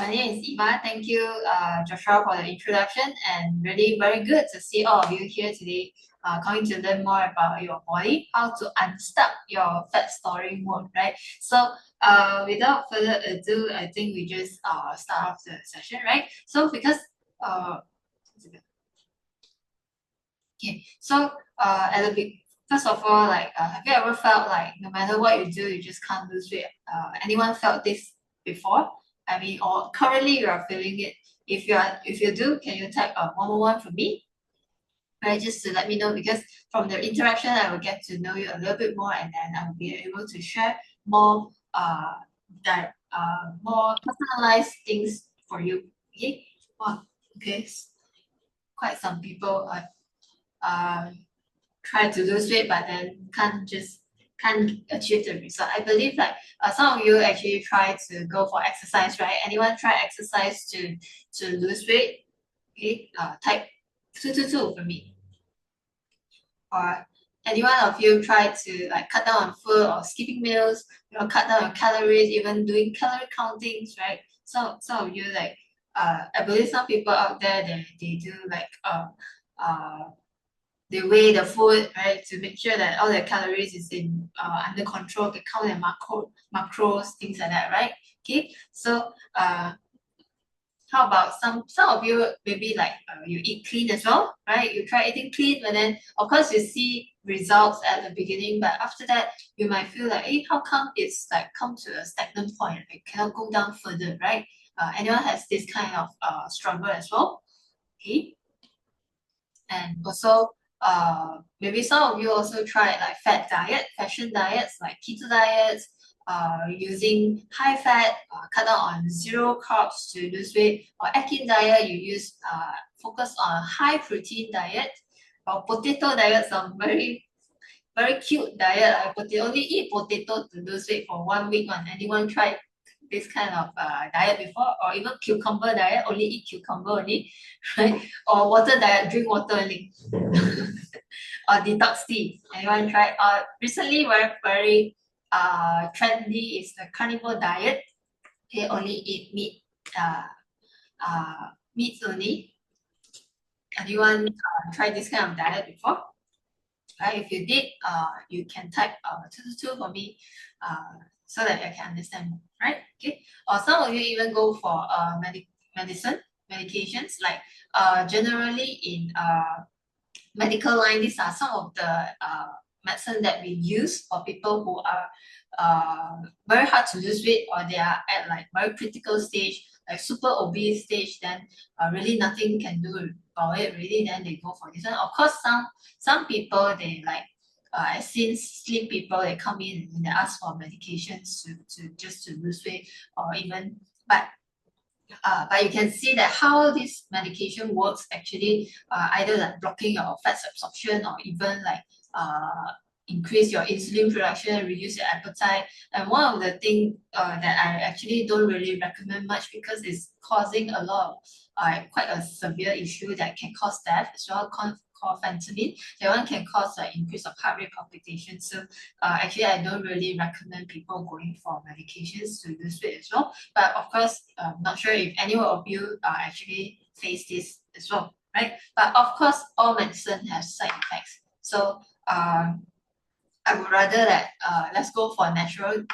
My name is Eva. Thank you, Joshua, for the introduction, and really very good to see all of you here today, coming to learn more about your body, how to unstuck your fat storing mode, right? So, without further ado, I think we just start off the session, right? So, because okay, so at the big, first of all, have you ever felt like no matter what you do, you just can't lose weight? Anyone felt this before? I mean, or currently you are feeling it. If you do, can you type 111 for me? Right, just to let me know, because from the interaction I will get to know you a little bit more, and then I will be able to share more more personalized things for you. Okay. Wow. Okay. Quite some people uh try to lose weight but then can't achieve the result. I believe like some of you actually try to go for exercise, right? Anyone try exercise to lose weight? Okay, type 222 for me. Or any one of you try to like cut down on food or skipping meals, cut down on calories, even doing calorie countings, right? So some of you like I believe some people out there they do like uh they weigh the food, right, to make sure that all the calories is in under control. They count their macros, things like that, right? Okay, so how about some of you maybe like you eat clean as well, right? You try eating clean, but then of course you see results at the beginning, but after that you might feel like, hey, how come it's like come to a stagnant point? It cannot go down further, right? Anyone has this kind of struggle as well? Okay, and also maybe some of you also tried like fashion diets like keto diets, using high fat, cut down on zero carbs to lose weight, or Atkins diet, you use focus on high protein diet, or potato diet, some very cute diet. I only eat potato to lose weight for 1 week. Anyone tried this kind of diet before? Or even cucumber diet, only eat cucumber only, right? Or water diet, drink water only. Or detox tea. Anyone tried? Recently, very trendy is the carnivore diet. They only eat meats only. Anyone tried this kind of diet before? Right? If you did, you can type 222 for me, so that I can understand more, right? Okay. Or some of you even go for medications, like generally in medical line, these are some of the medicine that we use for people who are very hard to lose weight, or they are at like very critical stage, like super obese stage, then really nothing can do about it really, then they go for this one. Of course, some people they like I've seen slim people, they come in and they ask for medications to just to lose weight, or even but you can see that how this medication works actually, either like blocking your fat absorption, or even like increase your insulin production, reduce your appetite. And one of the things that I actually don't really recommend much, because it's causing a lot of quite a severe issue that can cause death as well, called fentanyl. That one can cause an increase of heart rate palpitations. So actually, I don't really recommend people going for medications to lose weight as well. But of course, I'm not sure if any of you actually face this as well, right? But of course, all medicine has side effects. So I would rather that let's go for a natural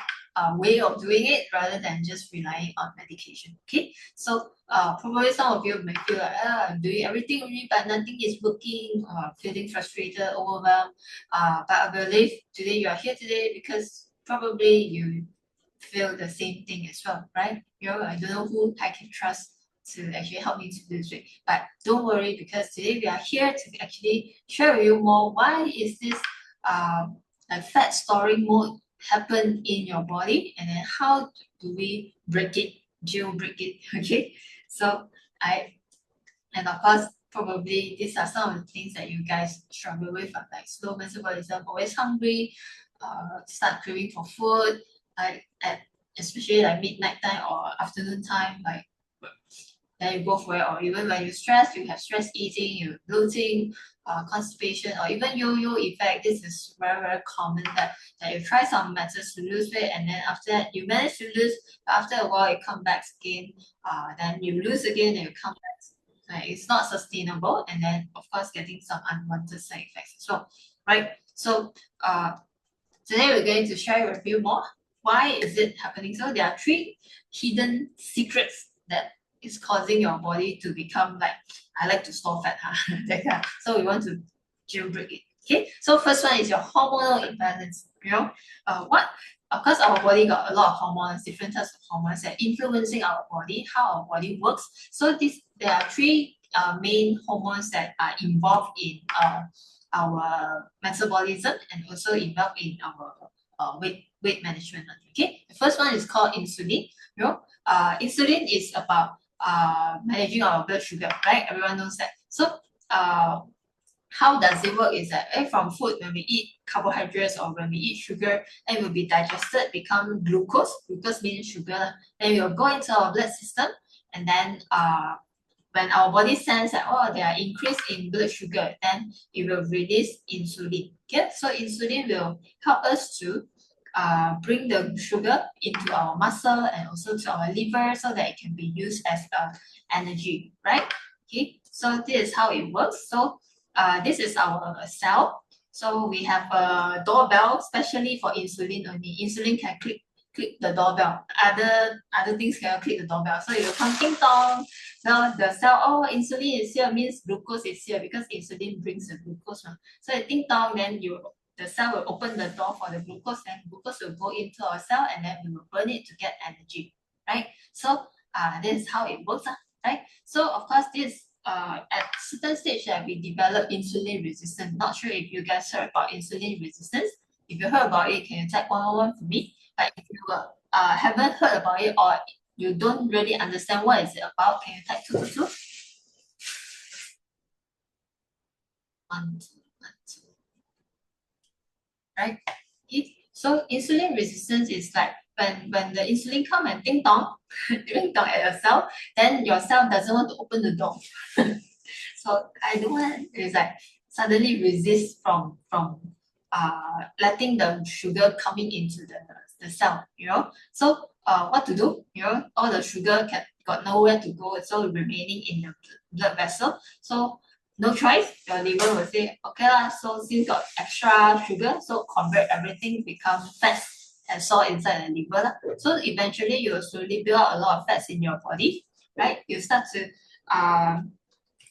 way of doing it rather than just relying on medication. Okay, so probably some of you may feel like, I'm doing everything really, but nothing is working, feeling frustrated, overwhelmed. But I believe today you are here today because probably you feel the same thing as well, right? I don't know who I can trust to actually help me to lose weight. But don't worry, because today we are here to actually share with you more why is this like fat storing mode happen in your body, and then how do we jailbreak it, okay? So and of course, probably these are some of the things that you guys struggle with, like slow metabolism, always hungry, start craving for food, like especially like midnight time or afternoon time, like then you go for it. Or even when you're stressed, you have stress eating, you're bloating, constipation, or even yo-yo effect. This is very, very common that you try some methods to lose weight, and then after that you manage to lose, but after a while it comes back again, then you lose again and you come back. It's not sustainable, and then of course getting some unwanted side effects as well, right? So today we're going to share with you more. Why is it happening? So there are three hidden secrets that is causing your body to become like, I like to store fat, huh? That kind. So we want to jailbreak it. Okay. So first one is your hormonal imbalance. What? Of course, our body got a lot of hormones, different types of hormones that influencing our body, how our body works. So there are three main hormones that are involved in our metabolism and also involved in our weight management. Okay, the first one is called insulin. Insulin is about managing our blood sugar, right? Everyone knows that. So how does it work is that from food, when we eat carbohydrates or when we eat sugar, it will be digested, become glucose. Glucose means sugar. Then it will go into our blood system, and then when our body sense that there are increase in blood sugar, then it will release insulin. Okay, so insulin will help us to bring the sugar into our muscle and also to our liver so that it can be used as energy, right? Okay, so this is how it works. So this is our cell. So we have a doorbell, especially for insulin only. Insulin can click the doorbell. Other things cannot click the doorbell. So it will come ding dong. So the cell, insulin is here means glucose is here because insulin brings the glucose. So it ding dong, then the cell will open the door for the glucose, and glucose will go into our cell, and then we will burn it to get energy, right? So this is how it works, right? So of course this at certain stage that we develop insulin resistance. Not sure if you guys heard about insulin resistance. If you heard about it, can you type 111 for me? But if you haven't heard about it or you don't really understand what is it about, can you type 222? 1, 2, 1, 2. Right? So insulin resistance is like when the insulin come and ding dong, ding dong at your cell, then your cell doesn't want to open the door. So I don't want it's like suddenly resist from letting the sugar coming into the cell, So what to do? All the sugar got nowhere to go, so remaining in the blood vessel. So no choice, your liver will say, okay lah, so since got extra sugar, so convert everything become fats and salt inside the liver lah. So eventually you will slowly build up a lot of fats in your body, right? You start to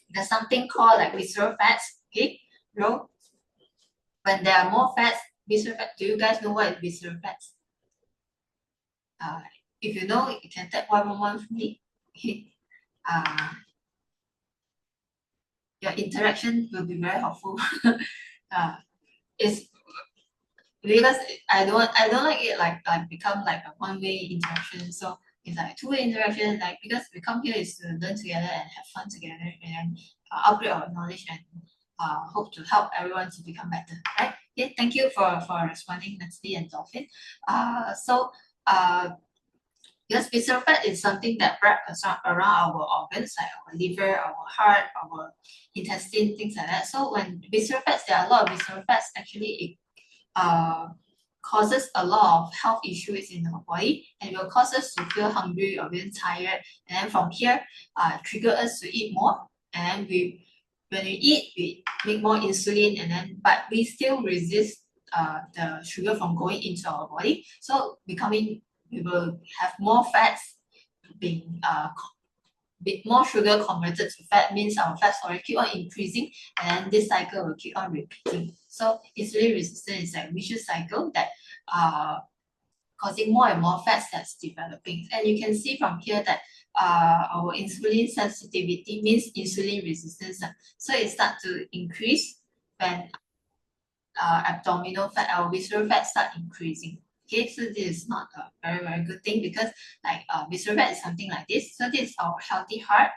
there's something called like visceral fats. Okay, when there are more fats, visceral fat. Do you guys know what is visceral fats? If you know, you can type 111 for me. Okay. Your interaction will be very helpful. It's because I don't like it like become like a one-way interaction. So it's like two-way interaction. Like because we come here is to learn together and have fun together, and then upgrade our knowledge and hope to help everyone to become better. Right? Yeah. Thank you for responding, Natalie and Dolphin. So because visceral fat is something that wraps around our organs, like our liver, our heart, our intestine, things like that. So when visceral fats, there are a lot of visceral fats. Actually, it causes a lot of health issues in our body, and will cause us to feel hungry or being tired. And then from here, trigger us to eat more. And when we eat, we make more insulin, but we still resist the sugar from going into our body. So we will have more fats being more sugar converted to fat, means our fat storage keep on increasing, and this cycle will keep on repeating. So insulin resistance is like a vicious cycle that causing more and more fats that's developing. And you can see from here that our insulin sensitivity means insulin resistance. So it starts to increase when abdominal fat, our visceral fat start increasing. Okay, so this is not a very, very good thing because like visceral fat is something like this. So this is our healthy heart,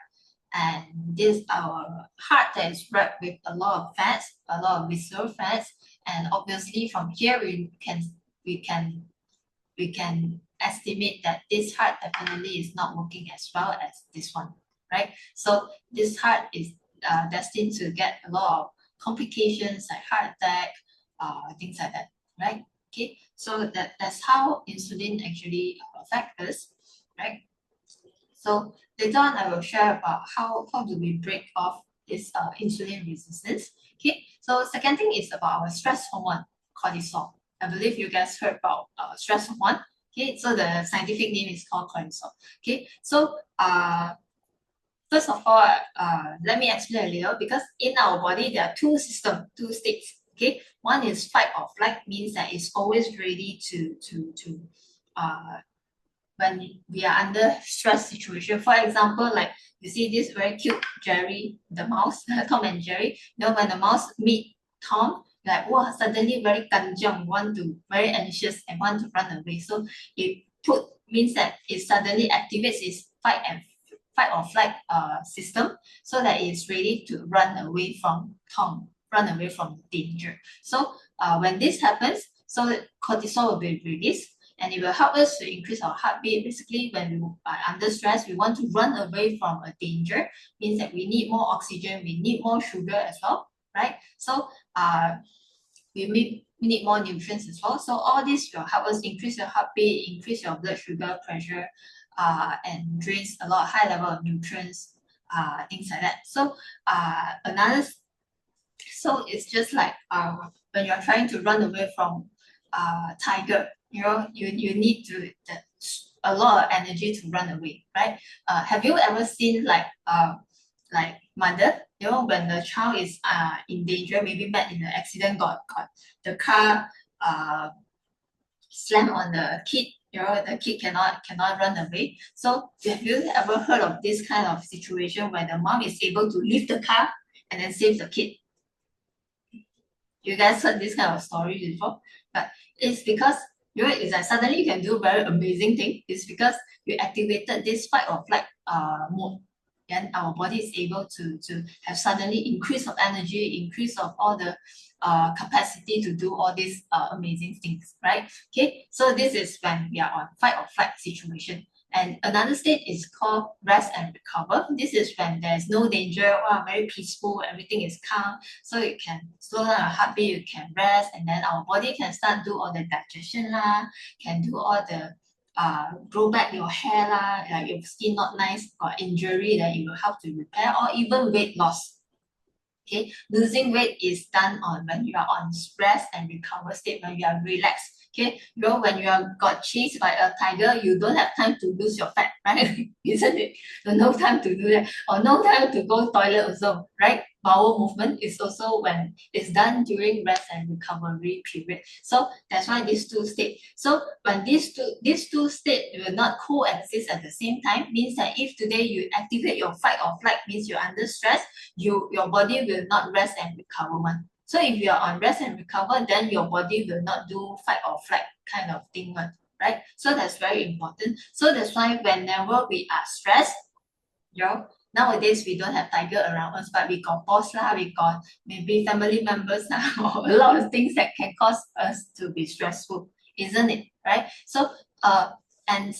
and this is our heart that is wrapped with a lot of fats, a lot of visceral fats, and obviously from here we can estimate that this heart definitely is not working as well as this one, right? So this heart is destined to get a lot of complications like heart attack, things like that, right? Okay, so that's how insulin actually affects us, right? So later on, I will share about how do we break off this insulin resistance. Okay, so second thing is about our stress hormone, cortisol. I believe you guys heard about stress hormone. Okay, so the scientific name is called cortisol. Okay, so first of all, let me explain a little because in our body there are two systems, two states. Okay, one is fight or flight, means that it's always ready to uh, when we are under stress situation. For example, like you see this very cute Jerry, the mouse, Tom and Jerry. You know, when the mouse meet Tom, like wow, suddenly very kanjiang, want to very anxious and want to run away. So it put means that it suddenly activates its fight or flight system so that it's ready to run away from Tom, run away from danger. So when this happens, so cortisol will be released and it will help us to increase our heartbeat. Basically, when we are under stress, we want to run away from a danger, means that we need more oxygen, we need more sugar as well, right? So we need more nutrients as well. So all this will help us increase your heartbeat, increase your blood sugar pressure, and drains a lot high level of nutrients, things like that. So another, so it's just like when you're trying to run away from tiger, you know, you need to a lot of energy to run away, right? Have you ever seen like mother, you know, when the child is in danger, maybe met in an accident, got the car slam on the kid, you know, the kid cannot run away. So have you ever heard of this kind of situation where the mom is able to leave the car and then save the kid? You guys heard this kind of story before? But it's because you know it's like suddenly you can do very amazing thing. It's because you activated this fight or flight mode. Then our body is able to have suddenly increase of energy, increase of all the capacity to do all these amazing things, right? Okay, so this is when we are on fight or flight situation. And another state is called rest and recover. This is when there's no danger, wow, very peaceful, everything is calm. So you can slow down your heartbeat, you can rest, and then our body can start do all the digestion lah, can do all the grow back your hair lah, like your skin not nice, got injury, then it will help to repair, or even weight loss. Okay, losing weight is done on when you are on rest and recover state, when you are relaxed. Okay, you know, when you are got chased by a tiger, you don't have time to lose your fat, right? Isn't it? So no time to do that, or no time to go toilet also, right? Bowel movement is also when it's done during rest and recovery period. So that's why these two states. So when these two states will not coexist at the same time, means that if today you activate your fight or flight, means you're under stress, your body will not rest and recover one. So if you are on rest and recover, then your body will not do fight or flight kind of thing one, right? So that's very important. So that's why whenever we are stressed, you know, nowadays we don't have tiger around us, but we got boss lah, we got maybe family members lah, or a lot of things that can cause us to be stressful, isn't it? Right? So and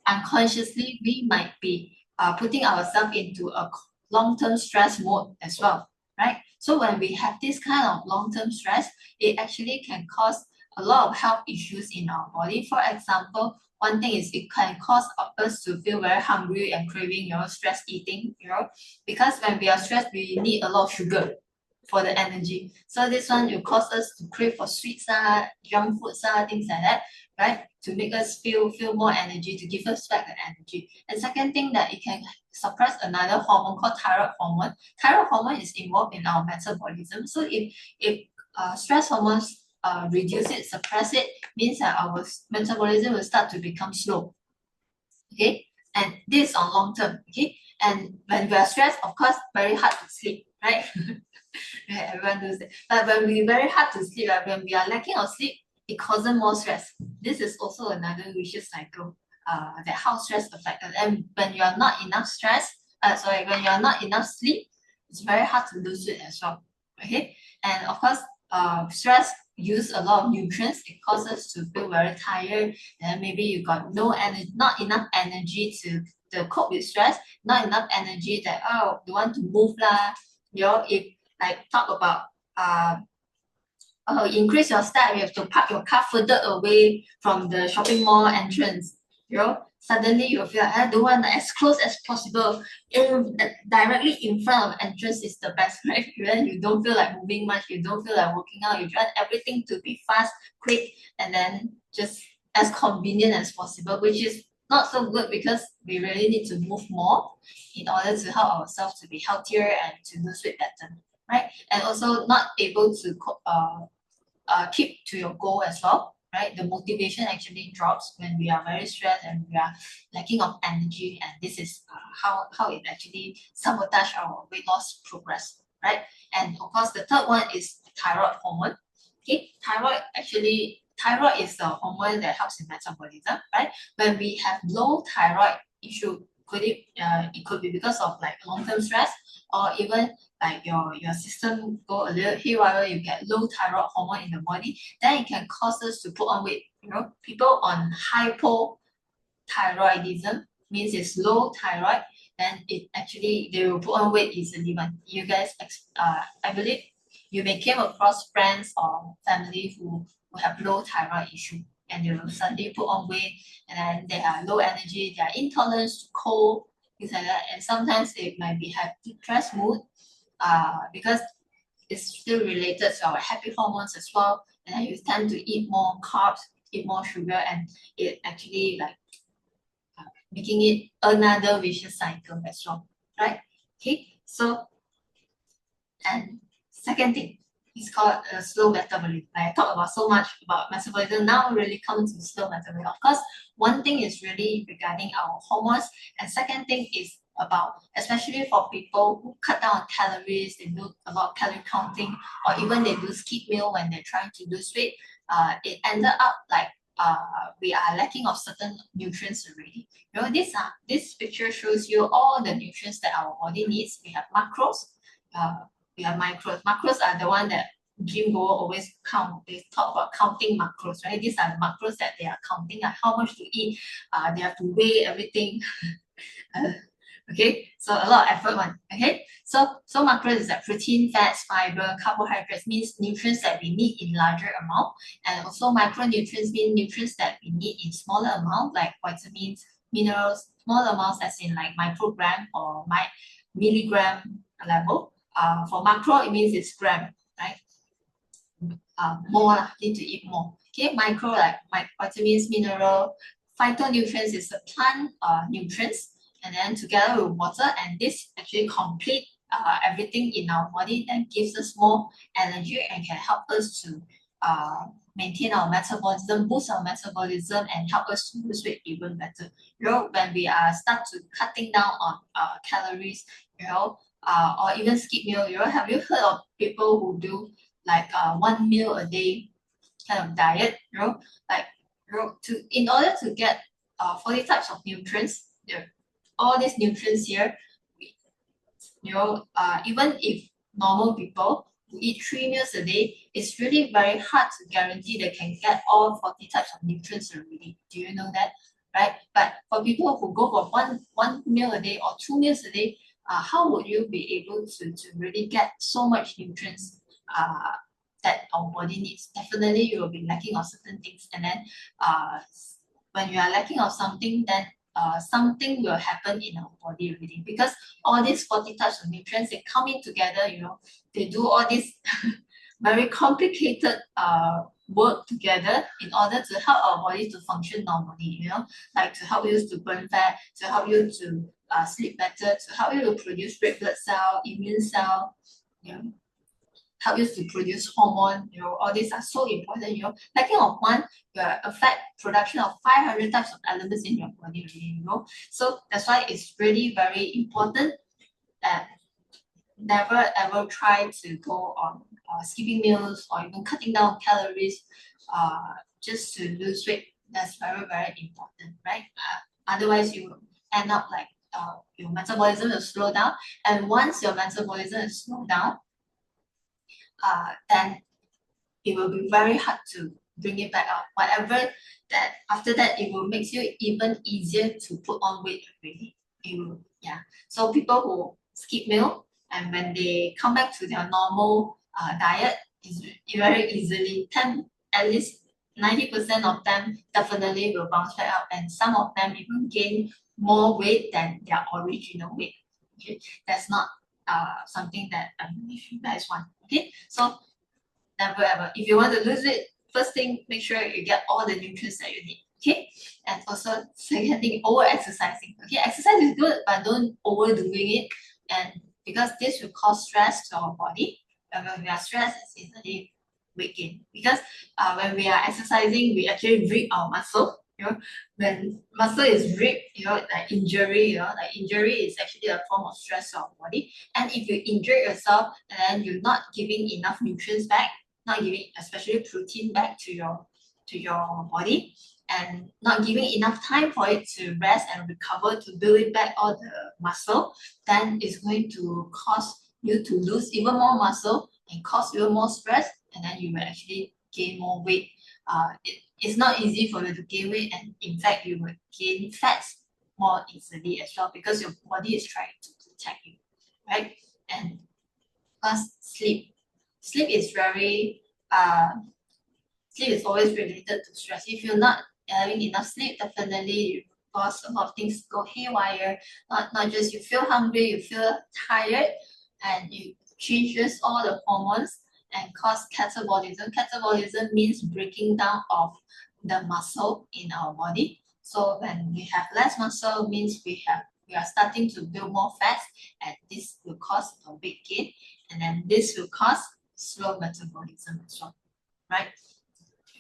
unconsciously we might be putting ourselves into a long-term stress mode as well, right? So when we have this kind of long-term stress, it actually can cause a lot of health issues in our body. For example, one thing is it can cause us to feel very hungry and craving, you know, stress eating, you know, because when we are stressed, we need a lot of sugar for the energy. So this one will cause us to crave for sweets, junk foods, things like that, right? To make us feel more energy, to give us back the energy. And second thing that it can suppress another hormone called thyroid hormone. Thyroid hormone is involved in our metabolism. So if stress hormones reduce it, suppress it, means that our metabolism will start to become slow. Okay, and this on long term. Okay, and when we are stressed, of course, very hard to sleep, right? Right, everyone knows that. But when we very hard to sleep, right, when we are lacking of sleep, it causes more stress. This is also another vicious cycle. That how stress affects us. And when you are not enough stress, when you are not enough sleep, it's very hard to lose it as well. Okay, and of course, stress use a lot of nutrients. It causes us to feel very tired. Then maybe you got no energy, not enough energy to to cope with stress, not enough energy that, oh, you want to move lah. If like talk about increase your step, you have to park your car further away from the shopping mall entrance. Suddenly you feel like, I don't want as close as possible. Directly in front of entrance is the best, right? Then you don't feel like moving much, you don't feel like working out, you want everything to be fast, quick, and then just as convenient as possible, which is not so good because we really need to move more in order to help ourselves to be healthier and to lose weight better, right? And also not able to keep to your goal as well, right? The motivation actually drops when we are very stressed and we are lacking of energy, and this is how it actually sabotage our weight loss progress, right? And of course, the third one is thyroid hormone. Okay, thyroid is the hormone that helps in metabolism, right? When we have low thyroid issue, it could be because of like long-term stress, or even like your system go a little haywire, you get low thyroid hormone in the body, then it can cause us to put on weight. People on hypothyroidism means it's low thyroid, then they will put on weight easily. But you guys, I believe you may came across friends or family who have low thyroid issue, and they will suddenly put on weight, and then they are low energy, they are intolerant to cold, things like that, and sometimes they might be have depressed mood, because it's still related to our happy hormones as well. And then you tend to eat more carbs, eat more sugar, and it actually like making it another vicious cycle as well, right? Okay, so and second thing is called slow metabolism. I talk about so much about metabolism. Now really comes to slow metabolism. Of course, one thing is really regarding our hormones, and second thing is about, especially for people who cut down on calories, they do a lot of calorie counting, or even they do skip meal when they're trying to lose weight. It ended up like we are lacking of certain nutrients already. This picture shows you all the nutrients that our body needs. We have macros, we have micros. Macros are the one that gym goer always count. They talk about counting macros, right? These are the macros that they are counting, how much to eat. They have to weigh everything. Okay, so a lot of effort one. Okay, so macros is like protein, fats, fiber, carbohydrates, means nutrients that we need in larger amount, and also micronutrients mean nutrients that we need in smaller amount, like vitamins, minerals, small amounts as in like microgram or milligram level. For macro, it means it's gram, right? More need to eat more. Okay, micro like vitamins, mineral, phytonutrients is the plant nutrients, and then together with water, and this actually complete everything in our body and gives us more energy and can help us to maintain our metabolism, boost our metabolism, and help us to lose weight even better. When we start to cutting down on calories, or even skip meal. Have you heard of people who do like one meal a day kind of diet? Like in order to get 40 types of nutrients, all these nutrients here, even if normal people who eat 3 meals a day, it's really very hard to guarantee they can get all 40 types of nutrients already. Do you know that? Right? But for people who go for one meal a day or 2 meals a day, how would you be able to really get so much nutrients that our body needs? Definitely you will be lacking of certain things, and then when you are lacking of something, then something will happen in our body already, because all these 40 types of nutrients, they come in together, they do all this very complicated work together in order to help our body to function normally, like to help you to burn fat, to help you to sleep better, to help you to produce red blood cell, immune cell, help you to produce hormone, all these are so important, lacking of one, you affect production of 500 types of elements in your body already, so that's why it's really very important that never ever try to go on skipping meals or even cutting down calories just to lose weight. That's very, very important, right? Otherwise, you will end up like your metabolism will slow down. And once your metabolism is slowed down, then it will be very hard to bring it back up. Whatever that, after that, it will make you even easier to put on weight already. So people who skip meal and when they come back to their normal diet is very easily 10 at least 90% of them definitely will bounce back up, and some of them even gain more weight than their original weight. Okay, that's not something that if you guys want. Okay, so never ever. If you want to lose it, first thing, make sure you get all the nutrients that you need. Okay, and also second thing, over exercising. Okay, exercise is good, but don't overdoing it, and because this will cause stress to our body. And when we are stressed, it's easily weight gain. Because when we are exercising, we actually rip our muscle. When muscle is ripped, like injury, like injury is actually a form of stress to our body. And if you injure yourself and then you're not giving enough nutrients back, not giving especially protein back to your body, and not giving enough time for it to rest and recover to build it back all the muscle, then it's going to cause you to lose even more muscle and cause even more stress, and then you will actually gain more weight. It's not easy for you to gain weight, and in fact you will gain fats more easily as well because your body is trying to protect you, right? And plus sleep is very sleep is always related to stress. If you're not having enough sleep, definitely you cause a lot of things go haywire. Not just you feel hungry, you feel tired, and you changes all the hormones and cause catabolism. Catabolism means breaking down of the muscle in our body. So when we have less muscle, means we are starting to build more fats, and this will cause a weight gain, and then this will cause slow metabolism as well, right?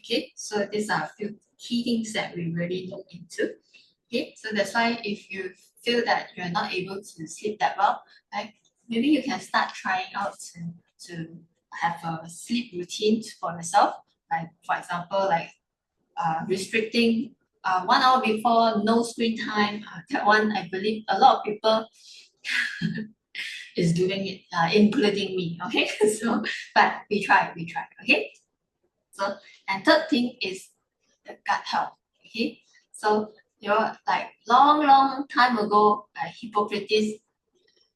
Okay, so these are a few key things that we really look into. Okay, so that's why if you feel that you're not able to sleep that well, like maybe you can start trying out to have a sleep routine for yourself. Like for example, like restricting 1 hour before no screen time. That one I believe a lot of people is doing it, including me. Okay, so but we try. Okay, so and third thing is the gut health. Okay, so like long time ago, Hippocrates,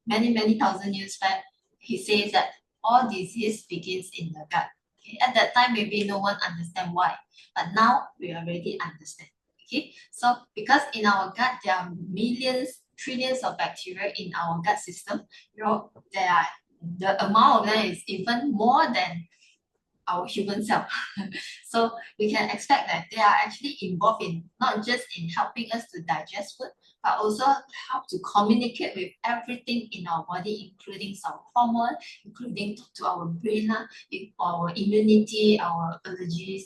many thousand years back, he says that all disease begins in the gut. Okay, at that time maybe no one understand why, but now we already understand. Okay, so because in our gut there are millions, trillions of bacteria in our gut system, there are the amount of them is even more than our human cell. So we can expect that they are actually involved in not just in helping us to digest food, but also help to communicate with everything in our body, including our hormone, including to our brain, our immunity, our allergies,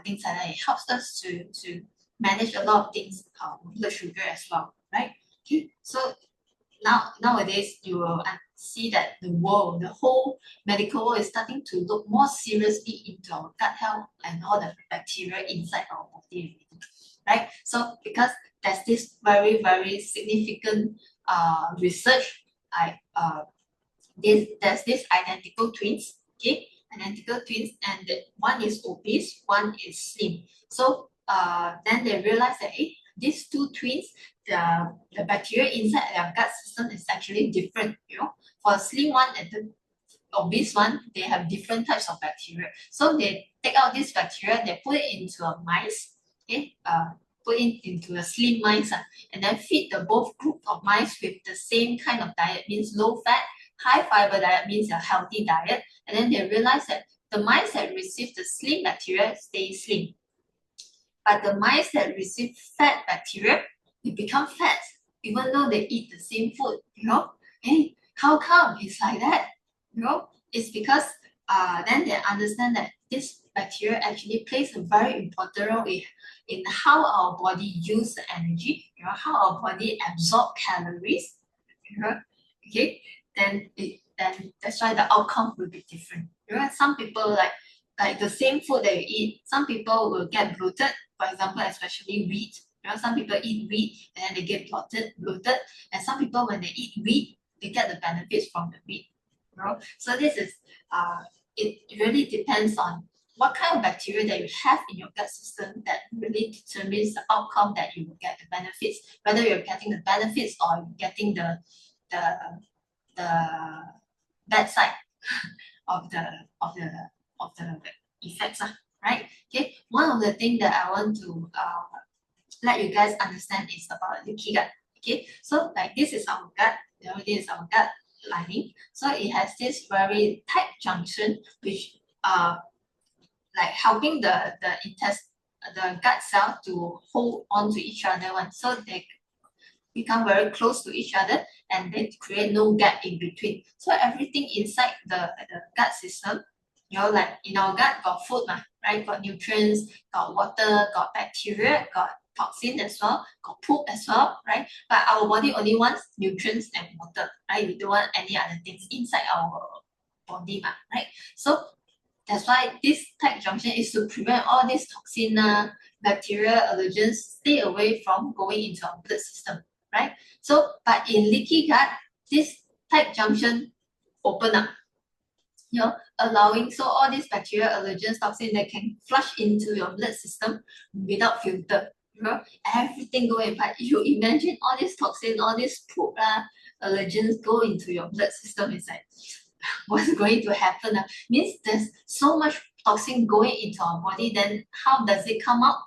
things like that. It helps us to manage a lot of things, blood sugar as well, right? Okay, so nowadays you will see that the whole medical world is starting to look more seriously into our gut health and all the bacteria inside our body, right? So because there's this very significant research, like there's this identical twins, okay, identical twins, and one is obese, one is slim. So then they realize that these two twins, the bacteria inside their gut system is actually different. For slim one and the obese one, they have different types of bacteria. So they take out this bacteria, they put it into a mice, okay, put it into a slim mice, and then feed the both group of mice with the same kind of diet, means low fat, high fiber diet, means a healthy diet. And then they realize that the mice that receive the slim bacteria stay slim, but the mice that receive fat bacteria, they become fat, even though they eat the same food. Hey, how come it's like that? It's because then they understand that this bacteria actually plays a very important role in how our body use the energy, how our body absorb calories. Okay, then that's why the outcome will be different. Some people like the same food that you eat, some people will get bloated, for example, especially wheat. Some people eat wheat and then they get bloated, and some people when they eat wheat, they get the benefits from the wheat. So this is it really depends on what kind of bacteria that you have in your gut system that really determines the outcome that you will get the benefits, whether you're getting the benefits or you're getting the the bad side of the of the of the effects, right? Okay, one of the things that I want to let you guys understand is about leaky gut. Okay, so like this is our gut, this is our gut lining. So it has this very tight junction which like helping the gut cell to hold on to each other one, so they become very close to each other and they create no gap in between. So everything inside the gut system, like in our gut got food, right? Got nutrients, got water, got bacteria, got toxin as well, got poop as well, right? But our body only wants nutrients and water, right? We don't want any other things inside our body, right? So that's why this tight junction is to prevent all these toxin, bacteria, allergens stay away from going into our blood system, right? So, but in leaky gut, this tight junction open up, allowing so all these bacteria, allergens, toxin that can flush into your blood system without filter. Everything go in. But you imagine all this toxin, all this poop, allergens go into your blood system, it's like what's going to happen? Means there's so much toxin going into our body, then how does it come out?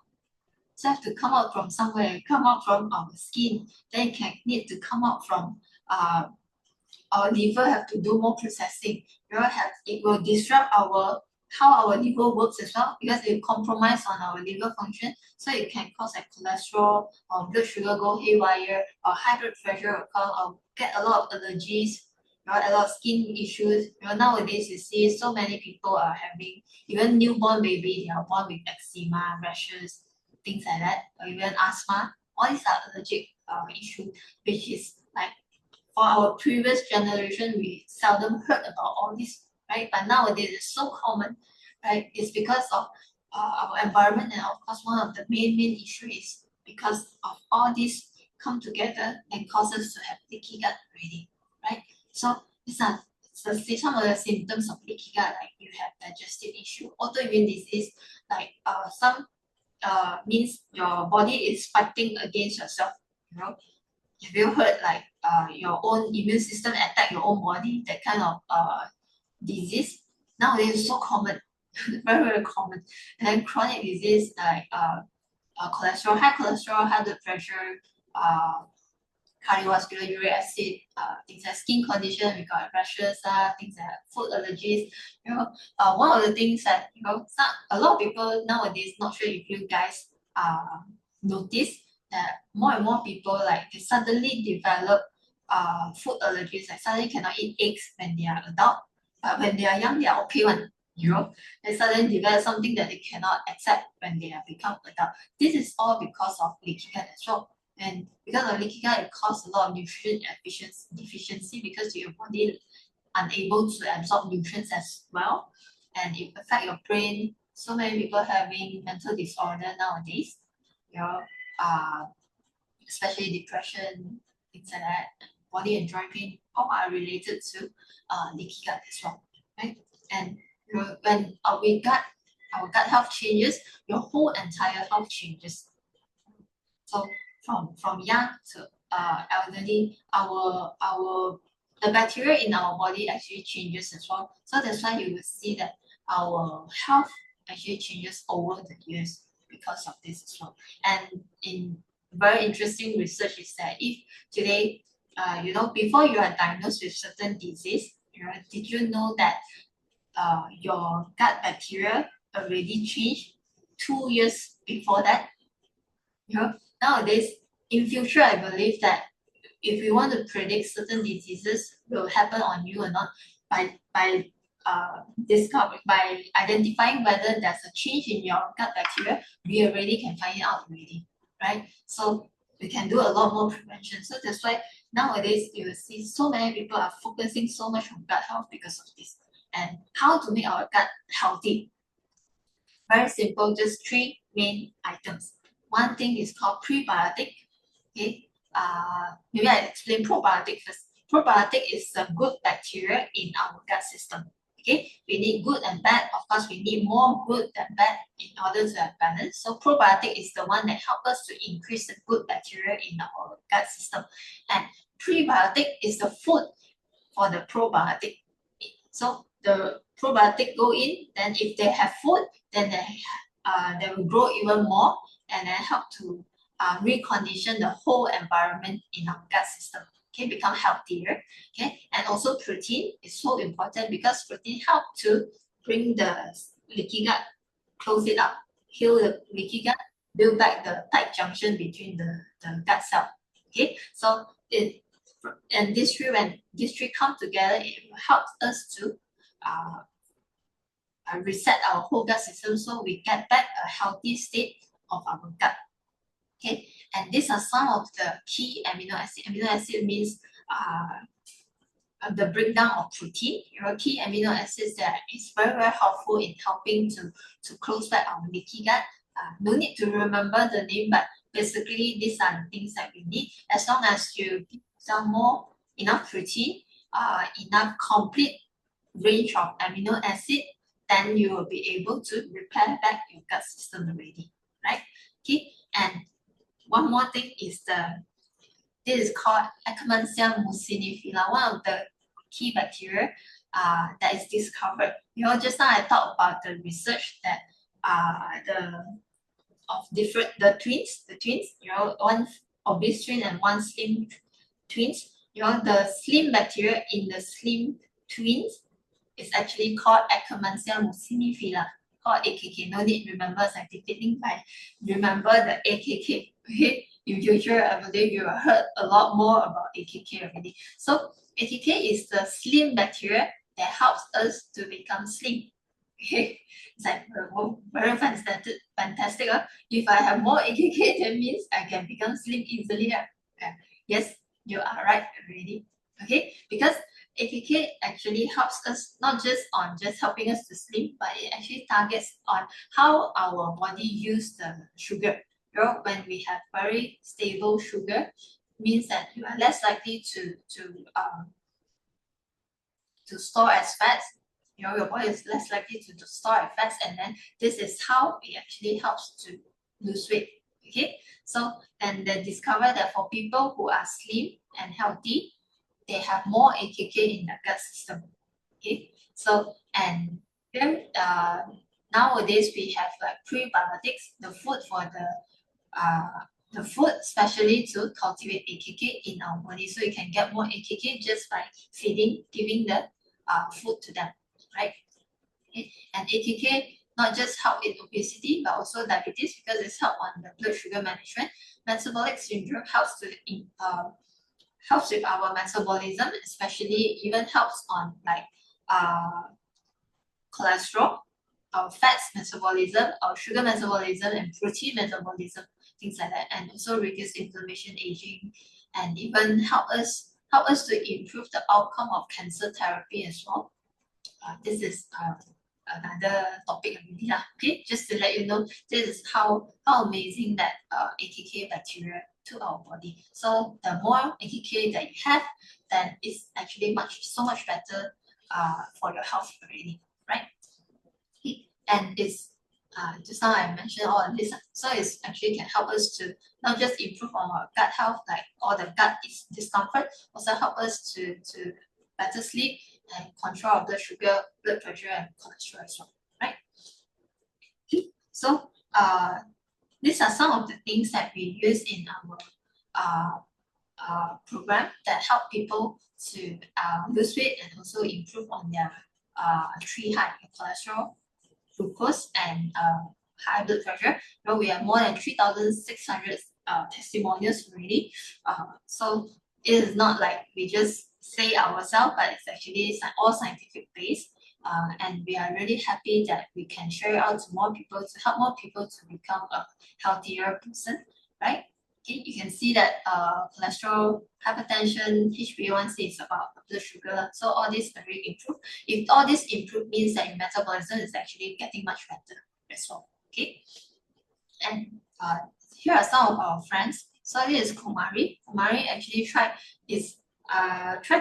So have to come out from somewhere, come out from our skin, then it can need to come out from our liver, have to do more processing. It will disrupt how our liver works as well, because it compromise on our liver function, so it can cause like cholesterol or blood sugar go haywire, or high blood pressure occur, or get a lot of allergies, a lot of skin issues. Nowadays you see so many people are having, even newborn baby, they are born with eczema, rashes, things like that, or even asthma. All these are allergic issues, which is like for our previous generation, we seldom heard about all this, right? But nowadays it's so common, right? It's because of our environment, and of course one of the main issue is because of all this come together and cause us to have leaky gut already, right? So these are some of the symptoms of leaky gut, like you have digestive issue, autoimmune disease, like some means your body is fighting against yourself. Have you heard like your own immune system attack your own body, that kind of disease? Nowadays it's so common, very common. And then chronic disease like cholesterol, high blood pressure, cardiovascular, uric acid, things like skin condition, we got rashes, things like food allergies. One of the things that a lot of people nowadays, not sure if you guys notice that more and more people, like they suddenly develop food allergies, like suddenly cannot eat eggs when they are adult, but when they are young they are okay one. They suddenly develop something that they cannot accept when they have become adult. This is all because of leaky gut as well. And because of leaky gut, it causes a lot of nutrient deficiency, because your body unable to absorb nutrients as well, and it affect your brain. So many people having mental disorder nowadays, uh, especially depression, things like that, body and joint pain, all are related to leaky gut as well, right? And when our gut health changes, your whole entire health changes. So from young to elderly, the bacteria in our body actually changes as well. So that's why you will see that our health actually changes over the years because of this as well. And in very interesting research is that if today, before you are diagnosed with certain disease, did you know that your gut bacteria already changed 2 years before that? Nowadays, in future, I believe that if we want to predict certain diseases will happen on you or not, by by identifying whether there's a change in your gut bacteria, we already can find it out already, right? So we can do a lot more prevention. So that's why nowadays you will see so many people are focusing so much on gut health because of this. And how to make our gut healthy? Very simple, just three main items. One thing is called prebiotic. Okay, maybe I explain probiotic first. Probiotic is a good bacteria in our gut system. Okay, we need good and bad. Of course, we need more good than bad in order to have balance. So probiotic is the one that helps us to increase the good bacteria in our gut system, and prebiotic is the food for the probiotic. So the probiotic go in, then if they have food, then they will grow even more and then help to recondition the whole environment in our gut system. Okay, become healthier. Okay, and also protein is so important because protein help to bring the leaky gut, close it up, heal the leaky gut, build back the tight junction between the gut cell. Okay, so it and these three, when these three come together, it helps us to uh, reset our whole gut system so we get back a healthy state of our gut. Okay, and these are some of the key amino acid. Amino acid means the breakdown of protein. Key amino acids that is very, very helpful in helping to close back our leaky gut. No need to remember the name, but basically these are the things that we need. As long as you give some more enough protein, enough complete range of amino acid, then you will be able to repair back your gut system already, right? Okay, and one more thing is this is called Akkermansia mucinifila, one of the key bacteria that is discovered. Just now I talked about the research that the twins, one obese twin and one slim twins. The slim bacteria in the slim twins is actually called Akkermansia mucinifila, called AKK. No need remember scientific name, but remember the AKK. Okay? In future, I believe you have heard a lot more about AKK already. So AKK is the slim bacteria that helps us to become slim. Okay, it's like very fantastic. If I have more AKK, that means I can become slim easily. Yes, you are right already. Okay, because AKK actually helps us not just on just helping us to slim, but it actually targets on how our body use the sugar. When we have very stable sugar, means that you are less likely to store as fats. Your body is less likely to store as fats, and then this is how it actually helps to lose weight. Okay, so and they discover that for people who are slim and healthy, they have more AKK in the gut system. Okay, so and then nowadays we have like prebiotics, the food for the food especially to cultivate AKK in our body, so you can get more AKK just by giving the food to them, right? Okay. And AKK not just help in obesity but also diabetes because it's help on the blood sugar management. Metabolic syndrome helps helps with our metabolism, especially even helps on like cholesterol, our fats metabolism, our sugar metabolism, and protein metabolism, things like that, and also reduce inflammation, aging, and even help us to improve the outcome of cancer therapy as well. This is another topic already. Okay, just to let you know, this is how amazing that AKK bacteria to our body. So the more AKK that you have, then it's actually so much better for your health already, right? Okay. And it's just now I mentioned all of this, so it's actually can help us to not just improve our gut health, like all the gut discomfort, also help us to better sleep and control our blood sugar, blood pressure, and cholesterol as well, right? Okay. So these are some of the things that we use in our program that help people to lose weight and also improve on their three high cholesterol, glucose, and high blood pressure. We have more than 3,600 testimonials already. So it is not like we just say ourselves, but it's actually all scientific based. And we are really happy that we can share it out to more people to help more people to become a healthier person, right? Okay, you can see that cholesterol, hypertension, HbA1c is about blood sugar. So all this very improve. If all this improve means that your metabolism is actually getting much better as well. Okay, and here are some of our friends. So this is Kumari. Kumari actually tried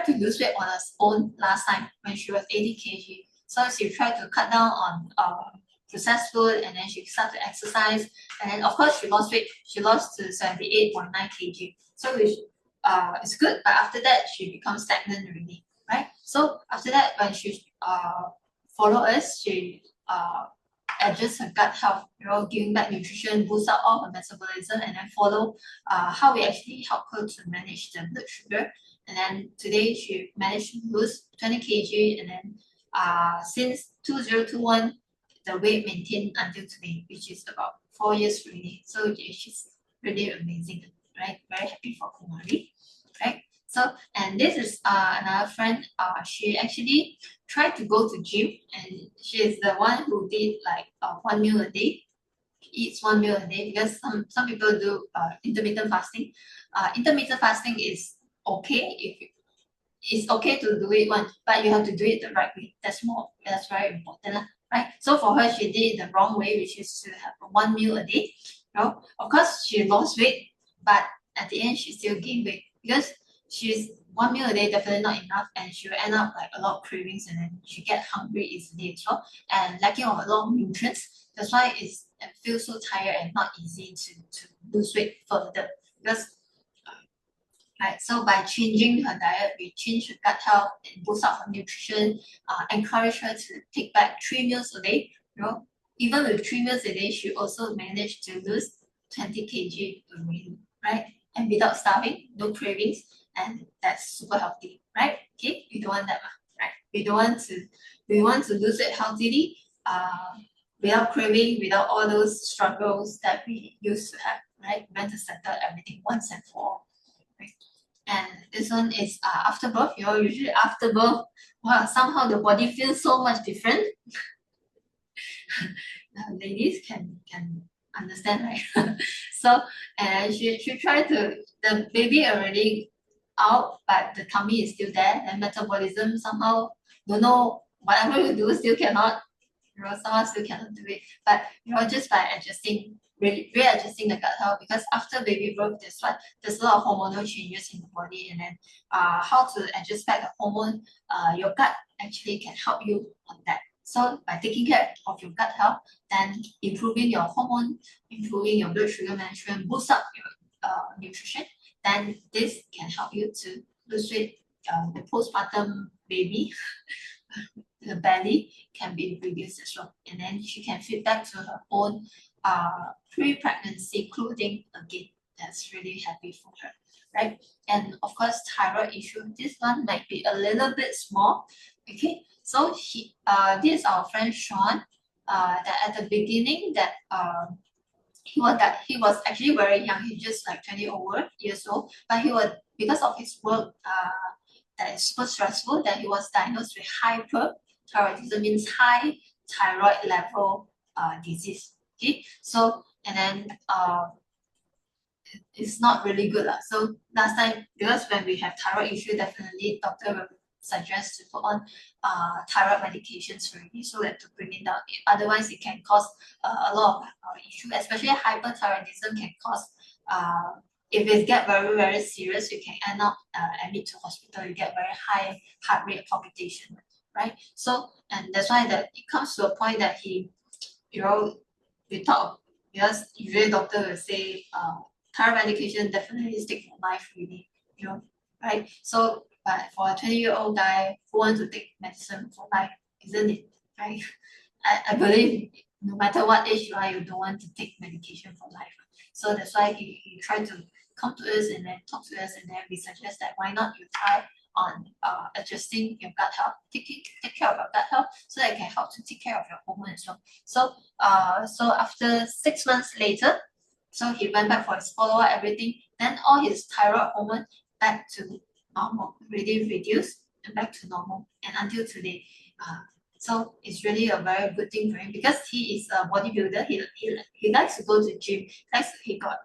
to lose weight on her own last time when she was 80 kg. So she tried to cut down on processed food, and then she started to exercise, and then of course she lost weight. She lost to 78.9 kg. So which it's good, but after that she becomes stagnant already, right? So after that, when she follow us, she adjust her gut health, giving back nutrition, boost up all her metabolism, and then follow how we actually help her to manage the blood sugar. And then today she managed to lose 20 kg, and then since 2021, the weight maintained until today, which is about 4 years already. So she's really amazing, right? Very happy for Kumari, right? So, and this is another friend. She actually tried to go to gym, and she is the one who did like one meal a day, eats one meal a day, because some people do intermittent fasting. Intermittent fasting is okay if it's okay to do it once, but you have to do it the right way. That's very important, right? So for her, she did it the wrong way, which is to have one meal a day. Of course, she lost weight, but at the end, she still gained weight because she's one meal a day definitely not enough, and she will end up like a lot of cravings, and then she get hungry easily as well, and lacking of a lot of nutrients. That's why it feels so tired and not easy to lose weight further, because right? So by changing her diet, we change her gut health and boost up her nutrition, encourage her to take back 3 meals a day. Even with 3 meals a day, she also managed to lose 20 kg already, right? And without starving, no cravings, and that's super healthy, right? Okay, we don't want that, right? We want to lose it healthily, without craving, without all those struggles that we used to have, right? We want to settle everything once and for all. Right? And this one is after birth. Usually after birth, wow, somehow the body feels so much different. Ladies can understand, right? So, and she tried to, the baby already out, but the tummy is still there, and metabolism somehow, don't know, whatever you do still cannot, someone still cannot do it. But just by adjusting, readjusting the gut health, because after baby birth, there's a lot of hormonal changes in the body, and then how to adjust back the hormone, your gut actually can help you on that. So by taking care of your gut health, then improving your hormone, improving your blood sugar management, boost up your nutrition, then this can help you to lose weight. The postpartum baby, the belly can be reduced as well, and then she can fit back to her own pre-pregnancy clothing again. That's really happy for her, right? And of course, thyroid issue. This one might be a little bit small. Okay, so this is our friend Sean. That at the beginning that he was actually very young. He's just like 20 over years old, but he was, because of his work that is super stressful, that he was diagnosed with hyperthyroidism, means high thyroid level disease. Okay, so and then it's not really good. So last time, because when we have thyroid issue, definitely doctor will suggest to put on thyroid medications already, so that to bring it down. Otherwise, it can cause a lot of issue, especially hyperthyroidism can cause if it get very, very serious, you can end up admit to hospital. You get very high heart rate palpitation, right? So, and that's why that it comes to a point that he, we talk, because usually doctor will say thyroid medication definitely stick for life, really, right? So, but for a 20-year-old guy who wants to take medicine for life, isn't it, right? I believe no matter what age you are, you don't want to take medication for life. So that's why he tried to come to us and then talk to us, and then we suggest that why not you try on adjusting your gut health, take care of your gut health, so that it can help to take care of your hormone as well. So so after 6 months later, so he went back for his follow-up, everything, then all his thyroid hormone back to normal, really reduced and back to normal, and until today. So it's really a very good thing for him, because he is a bodybuilder. He likes to go to gym. He got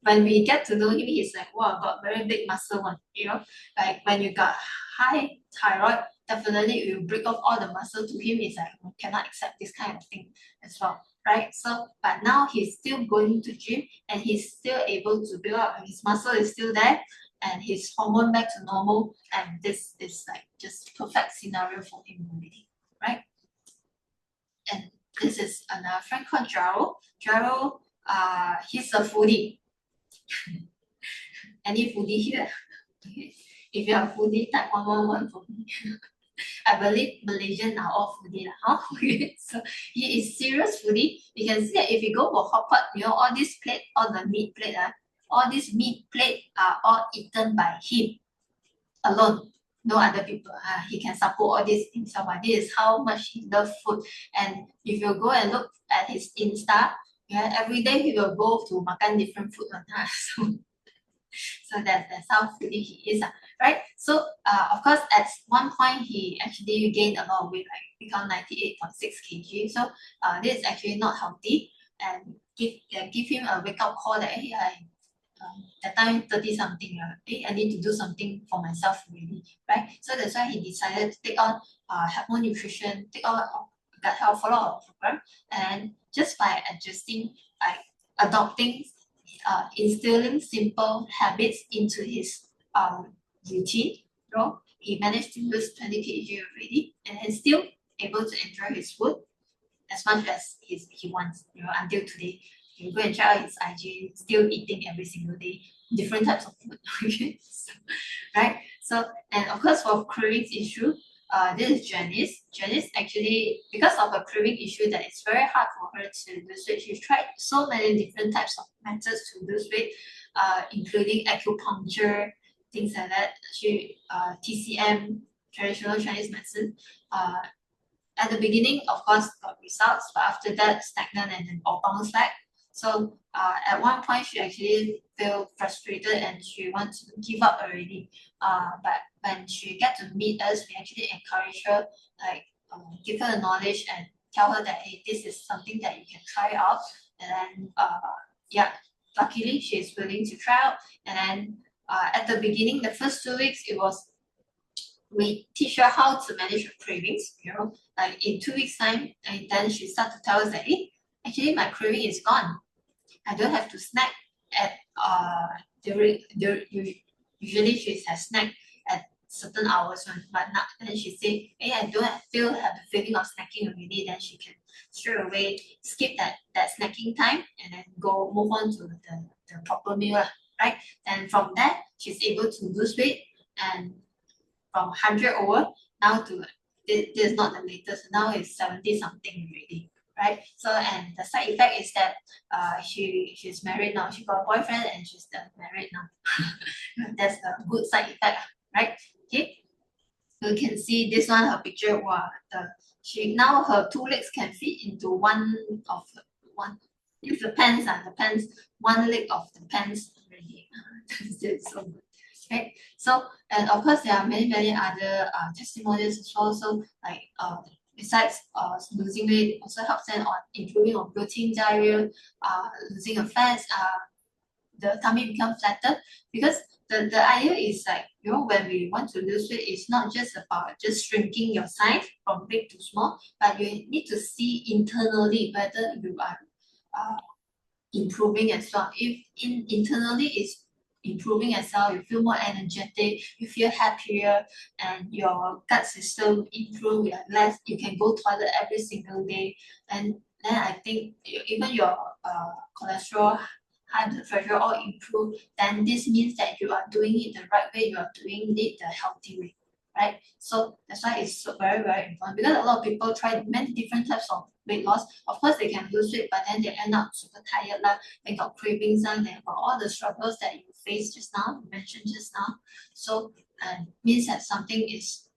when we get to know him, he's like, wow, got very big muscle one. Like when you got high thyroid, definitely it will break off all the muscle. To him, it's like, we cannot accept this kind of thing as well, right? So, but now he's still going to gym, and he's still able to build up. His muscle is still there, and his hormone back to normal, and this is like just perfect scenario for him already, right? And this is another friend called Jaro. Jaro, he's a foodie. Any foodie here? Okay. If you are a foodie, type 111 for me. I believe Malaysian are all foodie lah, huh? So he is serious foodie. You can see that if you go for hot pot, all this plate, all the meat plate, all these meat plate are all eaten by him alone. No other people. He can support all this himself. This is how much he loves food. And if you go and look at his Insta, every day he will go to makan different food. So that's how foodie he is, right? So of course at one point he actually gained a lot of weight, like become 98.6 kg. So this is actually not healthy, and give him a wake up call that hey, that time 30 something, I need to do something for myself really, right? So that's why he decided to take on more nutrition, take on gut health follow-up program, and just by adjusting, like adopting, instilling simple habits into his routine, he managed to lose 20 kg already, and then still able to enjoy his food as much as he wants, until today. You go and check out his IG, still eating every single day, different types of food. Okay, so, right? So, and of course, for cravings issue, this is Janice. Janice actually, because of a craving issue, that it's very hard for her to lose weight. She's tried so many different types of methods to lose weight, including acupuncture, things like that. She TCM, traditional Chinese medicine. At the beginning, of course, got results, but after that, stagnant and then all bounce back. So at one point, she actually felt frustrated and she wants to give up already. But when she get to meet us, we actually encourage her, like give her the knowledge and tell her that hey, this is something that you can try out. And then yeah, luckily she's willing to try out. And then at the beginning, the first 2 weeks, it was we teach her how to manage her cravings, like in 2 weeks time, and then she start to tell us that hey, actually my craving is gone. I don't have to snack at usually she has snack at certain hours one, but not. Then she say, hey, I don't have the feeling of snacking already. Then she can straight away skip that snacking time and then go move on to the proper meal, right? And from that, she's able to lose weight, and from 100 over now to this is not the latest. Now it's 70 something already, right? So and the side effect is that she's married now. She got a boyfriend and she's married now. That's the good side effect, right? Okay. You can see this one, her picture. Wow, she now her 2 legs can fit into one of one. Use the pants, the pants, one leg of the pants already. That's so good. Right. So and of course there are many other testimonials as well. So like besides losing weight, also helps them on improving on protein diet, losing a fat, the tummy becomes flatter, because the idea is like when we want to lose weight, it's not just about just shrinking your size from big to small, but you need to see internally whether you are improving as well. If internally is improving as well, you feel more energetic, you feel happier, and your gut system improve, you can go toilet every single day, and then I think even your cholesterol, high blood pressure all improve, then this means that you are doing it the right way, you are doing it the healthy way, right? So that's why it's so very important, because a lot of people try many different types of weight loss. Of course they can lose weight, but then they end up super tired, they got cravings, and they got all the struggles that you faced just now, you mentioned just now. So means that something is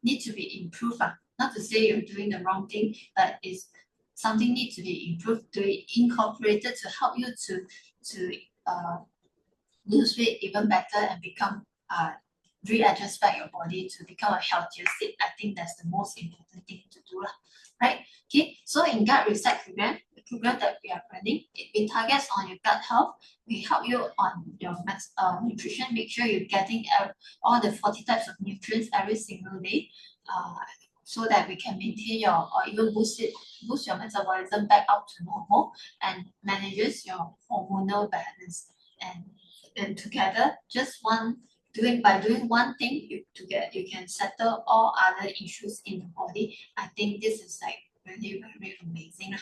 need to be improved. Not to say you're doing the wrong thing, but it's something needs to be improved, to be incorporated to help you to lose weight even better and become readjust back your body to become a healthier state. I think that's the most important thing to do, right? Okay, so in gut reset program, the program that we are running, it targets on your gut health. We help you on your nutrition, make sure you're getting all the 40 types of nutrients every single day, so that we can maintain your or even boost your metabolism back up to normal, and manages your hormonal balance. And and together, by doing one thing, you can settle all other issues in the body. I think this is like really very amazing,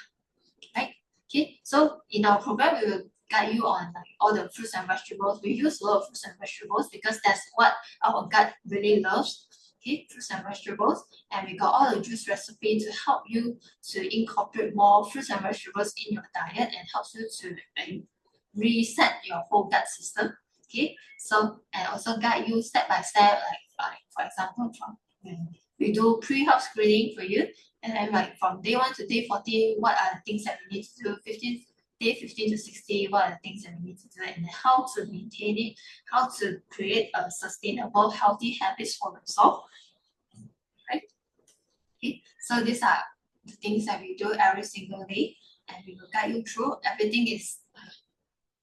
right? Okay, so in our program, we will guide you on like all the fruits and vegetables. We use a lot of fruits and vegetables because that's what our gut really loves. Okay, fruits and vegetables, and we got all the juice recipe to help you to incorporate more fruits and vegetables in your diet and helps you to reset your whole gut system. Okay, so and also guide you step by step, like for example, from we do pre-health screening for you, and then like from day 1 to day 14, what are the things that we need to do? Day 15 to 60, what are the things that we need to do, and then how to maintain it, how to create a sustainable, healthy habits for yourself, right? Okay, so these are the things that we do every single day, and we will guide you through. Everything is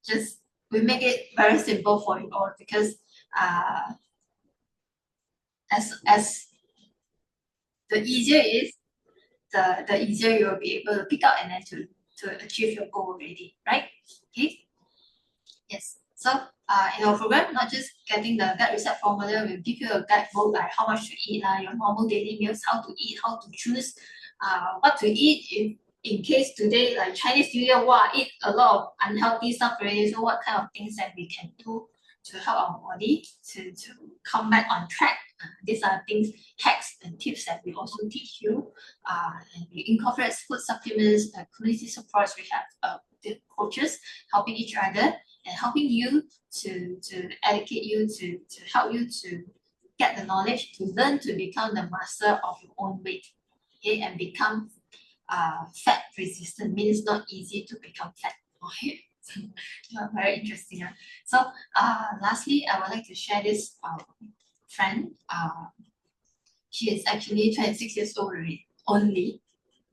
just we make it very simple for you all because as the easier it is, the easier you will be able to pick up and then to achieve your goal already, right? Okay. Yes. So in our program, not just getting the gut reset formula, we'll give you a guidebook like how much to eat, your normal daily meals, how to eat, how to choose what to eat in case today like Chinese New Year, wow, eat a lot of unhealthy stuff already. So what kind of things that we can do to help our body to come back on track. These are things, hacks and tips that we also teach you. And we incorporate food supplements, community supports. We have the coaches helping each other and helping you to educate you, to help you to get the knowledge, to learn to become the master of your own weight. Okay, and become fat resistant, means not easy to become fat. Okay. Very interesting. So lastly, I would like to share this friend. She is actually 26 years old already, only,